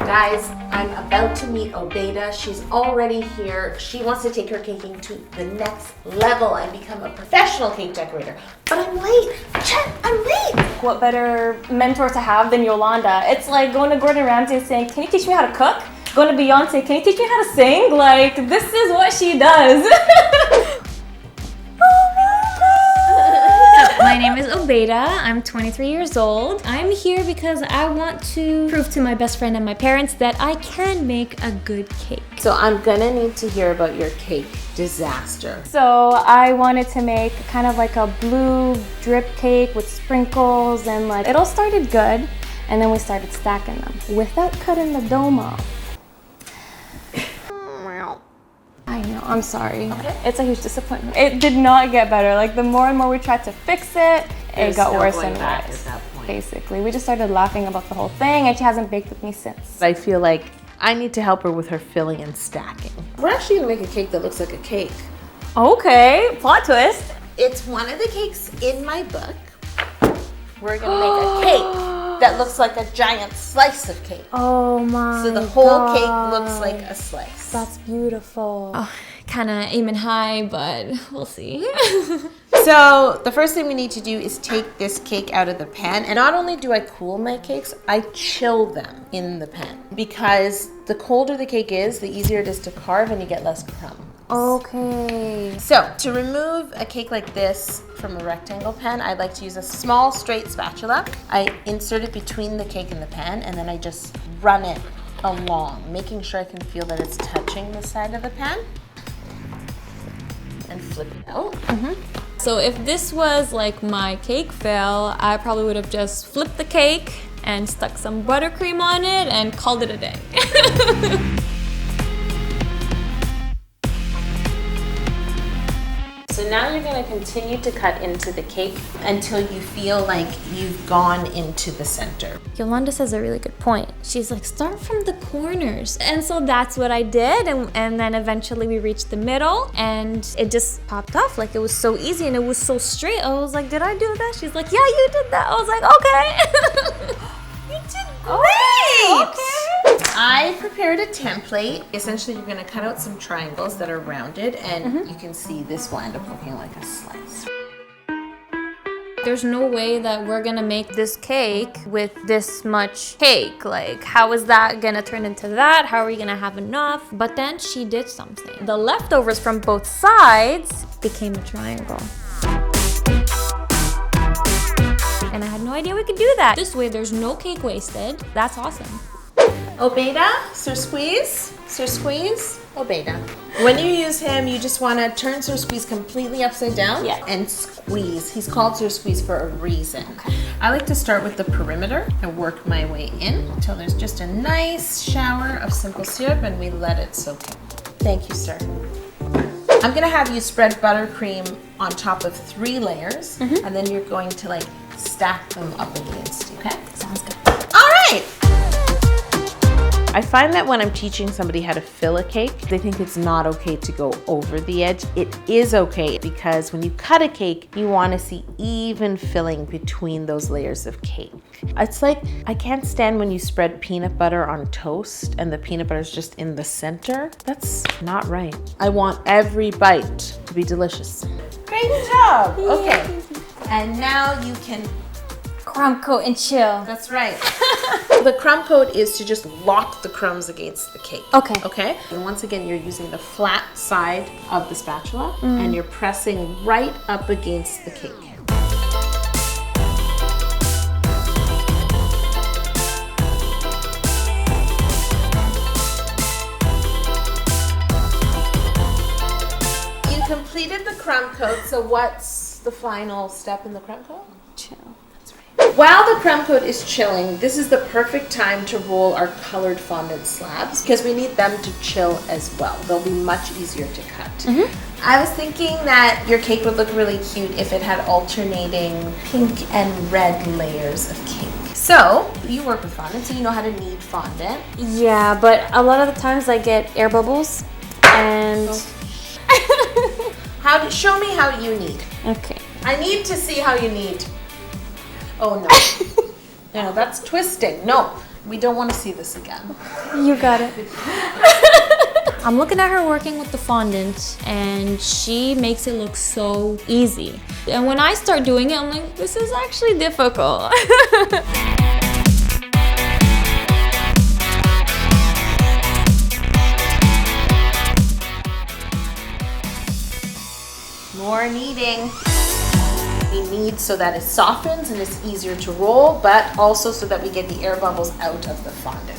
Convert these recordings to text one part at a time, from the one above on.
Guys, I'm about to meet Obeida. She's already here. She wants to take her caking to the next level and become a professional cake decorator. But I'm late. Chet, I'm late. What better mentor to have than Yolanda? It's like going to Gordon Ramsay and saying, can you teach me how to cook? Going to Beyonce, can you teach me how to sing? Like, this is what she does. My name is Obeida. I'm 23 years old. I'm here because I want to prove to my best friend and my parents that I can make a good cake. So I'm gonna need to hear about your cake disaster. So I wanted to make kind of like a blue drip cake with sprinkles, and like, it all started good, and then we started stacking them without cutting the dome off. I know, I'm sorry. Okay. It's a huge disappointment. It did not get better. Like, the more and more we tried to fix it, it got worse and worse. Basically, we just started laughing about the whole thing, and she hasn't baked with me since. I feel like I need to help her with her filling and stacking. We're actually gonna make a cake that looks like a cake. Okay, plot twist. It's one of the cakes in my book. We're gonna make a cake that looks like a giant slice of cake. Oh my So the whole cake looks like a slice. That's beautiful. Oh, kind of aiming high, but we'll see. So the first thing we need to do is take this cake out of the pan. And not only do I cool my cakes, I chill them in the pan. Because the colder the cake is, the easier it is to carve and you get less crumbs. Okay. So to remove a cake like this from a rectangle pan, I like to use a small straight spatula. I insert it between the cake and the pan, and then I just run it along, making sure I can feel that it's touching the side of the pan. And flip it out. So if this was like my cake fail, I probably would have just flipped the cake and stuck some buttercream on it and called it a day. So now you're going to continue to cut into the cake until you feel like you've gone into the center. Yolanda says a really good point. She's like, start from the corners. And so that's what I did. And then eventually we reached the middle and it just popped off. Like, it was so easy and it was so straight. I was like, did I do that? She's like, yeah, you did that. I was like, okay. You did great! Okay. I prepared a template. Essentially, you're going to cut out some triangles that are rounded, and you can see this will end up looking like a slice. There's no way that we're gonna make this cake with this much cake. Like, how is that gonna turn into that? How are we gonna have enough? But then she did something. The leftovers from both sides became a triangle. And I had no idea we could do that. This way, there's no cake wasted. That's awesome. Obeida, Sir Squeeze, Obeida. When you use him, you just want to turn Sir Squeeze completely upside down and squeeze. He's called Sir Squeeze for a reason. Okay. I like to start with the perimeter and work my way in until there's just a nice shower of simple syrup and we let it soak in. Thank you, sir. I'm gonna have you spread buttercream on top of 3 layers, and then you're going to like stack them up against you, okay? Sounds good. All right. I find that when I'm teaching somebody how to fill a cake, they think it's not okay to go over the edge. It is okay because when you cut a cake, you want to see even filling between those layers of cake. It's like, I can't stand when you spread peanut butter on toast and the peanut butter is just in the center. That's not right. I want every bite to be delicious. Great job. Okay. And now you can Crumb coat and chill. That's right. The crumb coat is to just lock the crumbs against the cake. Okay. Okay? And once again, you're using the flat side of the spatula and you're pressing right up against the cake. You completed the crumb coat, so what's the final step in the crumb coat? Chill. While the crumb coat is chilling, this is the perfect time to roll our colored fondant slabs because we need them to chill as well. They'll be much easier to cut. I was thinking that your cake would look really cute if it had alternating pink and red layers of cake. So, you work with fondant, so you know how to knead fondant. Yeah, but a lot of the times I get air bubbles and... Show me how you knead. Okay. I need to see how you knead. Oh no. No, that's twisting. No. We don't want to see this again. You got it. I'm looking at her working with the fondant and she makes it look so easy. And when I start doing it, I'm like, this is actually difficult. More kneading. We knead so that it softens and it's easier to roll, but also so that we get the air bubbles out of the fondant.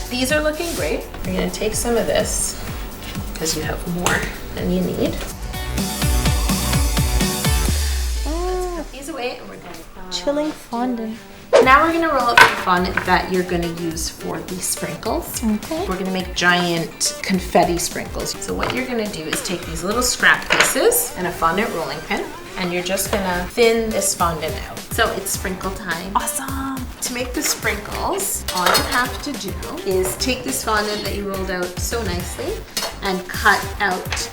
These are looking great. We're gonna take some of this because you have more than you need. Let's put these away and we're going to Chilling fondant. Now we're gonna roll up the fondant that you're gonna use for the sprinkles. Okay. We're gonna make giant confetti sprinkles. So what you're gonna do is take these little scrap pieces and a fondant rolling pin, and you're just gonna thin this fondant out. So it's sprinkle time. Awesome. To make the sprinkles, all you have to do is take this fondant that you rolled out so nicely and cut out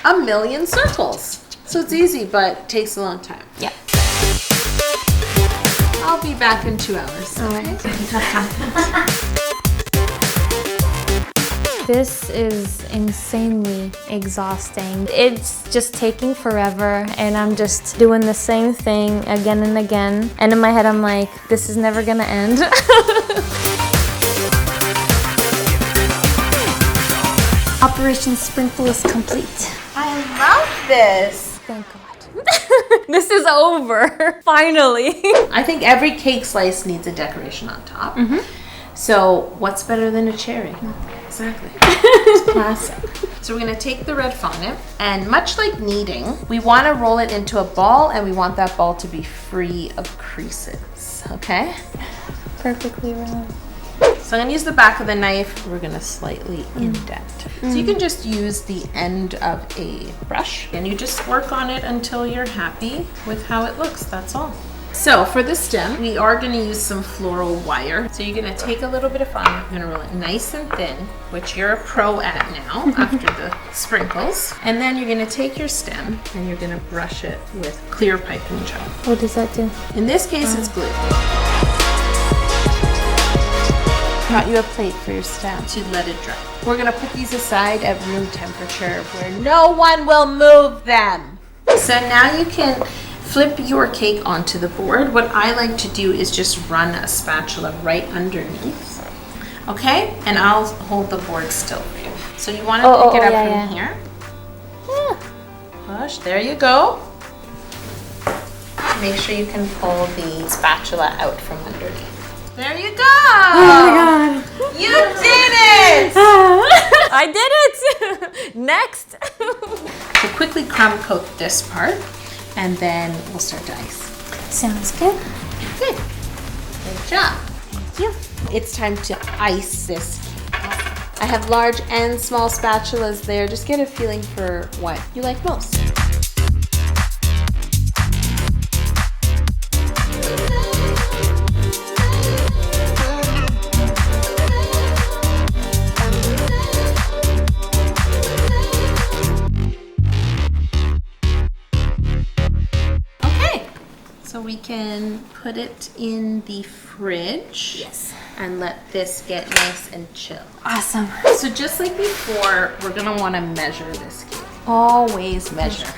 1,000,000 circles. So it's easy, but takes a long time. Yeah. I'll be back in 2 hours. Okay. This is insanely exhausting. It's just taking forever and I'm just doing the same thing again and again. And in my head I'm like, this is never gonna end. Operation Sprinkle is complete. I love this. Thank God. This is over, finally. I think every cake slice needs a decoration on top. So what's better than a cherry? Exactly. It's classic. So we're gonna take the red fondant and much like kneading, we wanna roll it into a ball and we want that ball to be free of creases, okay? Perfectly round. So I'm gonna use the back of the knife. We're gonna slightly indent. So you can just use the end of a brush and you just work on it until you're happy with how it looks, that's all. So for the stem, we are gonna use some floral wire. So you're gonna take a little bit of fondant, you're gonna roll it nice and thin, which you're a pro at now after the sprinkles. And then you're gonna take your stem and you're gonna brush it with clear piping gel. What does that do? In this case, it's glue. Got you a plate for your stem to let it dry. We're gonna put these aside at room temperature where no one will move them. So now you can flip your cake onto the board. What I like to do is just run a spatula right underneath. Okay? And I'll hold the board still for you. So you wanna pick it up from here. Push, there you go. Make sure you can pull the spatula out from underneath. There you go! Oh my God. You did it! I did it! Next! So quickly crumb coat this part, and then we'll start to ice. Sounds good. Good. Good job. Thank you. It's time to ice this cake. I have large and small spatulas there. Just get a feeling for what you like most. So we can put it in the fridge. Yes. And let this get nice and chill. Awesome. So just like before, we're gonna wanna measure this cake. Always measure.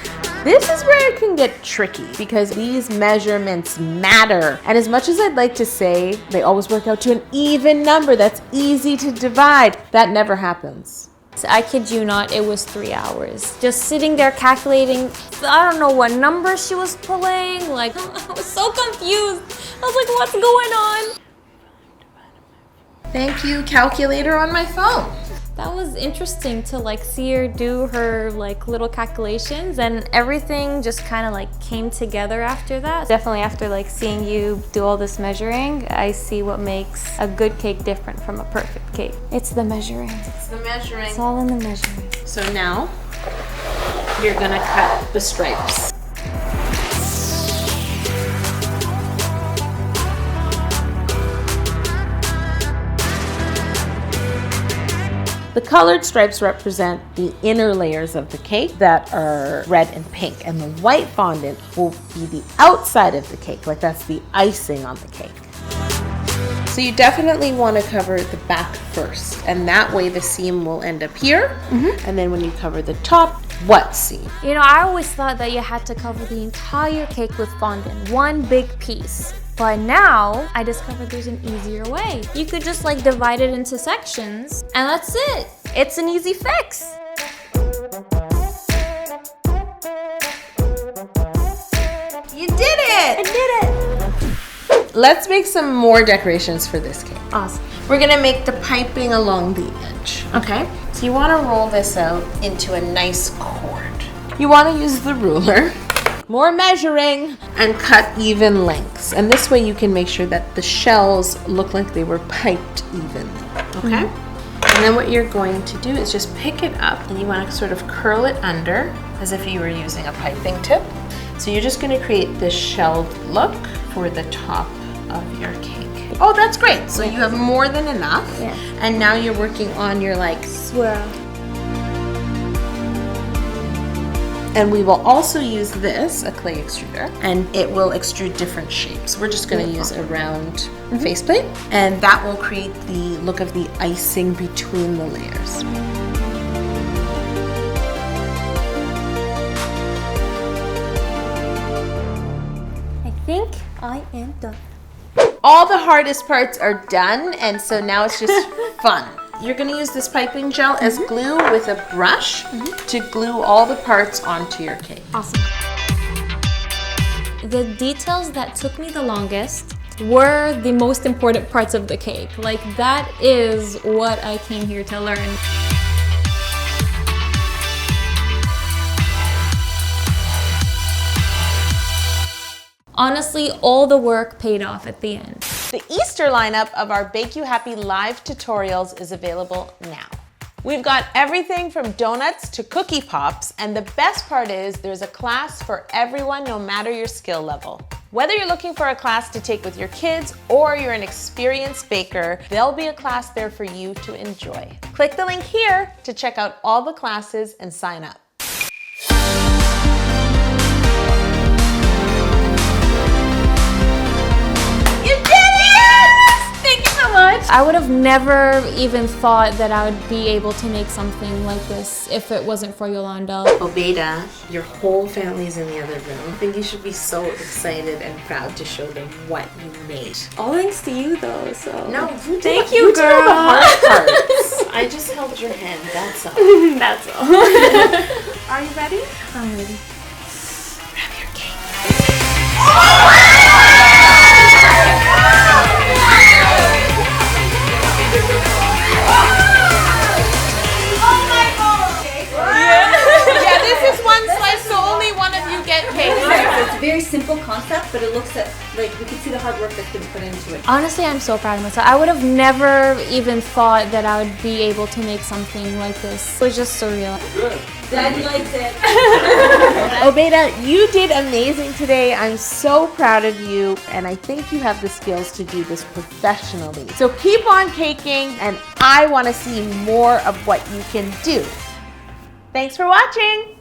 This is where it can get tricky because these measurements matter. And as much as I'd like to say they always work out to an even number that's easy to divide, that never happens. I kid you not, it was 3 hours. Just sitting there calculating, I don't know what number she was pulling. Like, I was so confused. I was like, what's going on? Thank you, calculator on my phone. That was interesting to like see her do her like little calculations, and everything just kind of like came together after that. Definitely after like seeing you do all this measuring, I see what makes a good cake different from a perfect cake. It's the measuring. It's the measuring. It's all in the measuring. So now you're gonna cut the stripes. The colored stripes represent the inner layers of the cake that are red and pink, and the white fondant will be the outside of the cake, like that's the icing on the cake. So you definitely want to cover the back first, and that way the seam will end up here. And then when you cover the top, what seam? You know, I always thought that you had to cover the entire cake with fondant, one big piece. But now I discovered there's an easier way. You could just like divide it into sections, and that's it. It's an easy fix. You did it! I did it! Let's make some more decorations for this cake. Awesome. We're gonna make the piping along the edge, okay? So you wanna roll this out into a nice cord. You wanna use the ruler, more measuring, and cut even lengths. And this way you can make sure that the shells look like they were piped evenly, okay? And then what you're going to do is just pick it up, and you wanna sort of curl it under as if you were using a piping tip. So you're just gonna create this shelled look for the top of your cake. Oh, that's great. So you have more than enough. Yeah. And now you're working on your like Swirl. And we will also use this, a clay extruder, and it will extrude different shapes. We're just gonna use a round faceplate, and that will create the look of the icing between the layers. I think I am done. All the hardest parts are done, and so now it's just fun. You're gonna use this piping gel as glue with a brush to glue all the parts onto your cake. Awesome. The details that took me the longest were the most important parts of the cake. Like, that is what I came here to learn. Honestly, all the work paid off at the end. The Easter lineup of our Bake You Happy live tutorials is available now. We've got everything from donuts to cookie pops, and the best part is there's a class for everyone, no matter your skill level. Whether you're looking for a class to take with your kids or you're an experienced baker, there'll be a class there for you to enjoy. Click the link here to check out all the classes and sign up. I would have never even thought that I would be able to make something like this if it wasn't for Yolanda. Obeda, your whole family's in the other room. I think you should be so excited and proud to show them what you made. All thanks to you though, so. No, Thank you, did all the hard parts. I just held your hand, that's all. That's all. Are you ready? I'm ready. Grab your cake. This is one slice, so only one of you get cake. It's a very simple concept, but it looks at, like, we can see the hard work that's been put into it. Honestly, I'm so proud of myself. I would have never even thought that I would be able to make something like this. It was just surreal. Good. Daddy likes it. Obeda, you did amazing today. I'm so proud of you, and I think you have the skills to do this professionally. So keep on caking, and I want to see more of what you can do. Thanks for watching.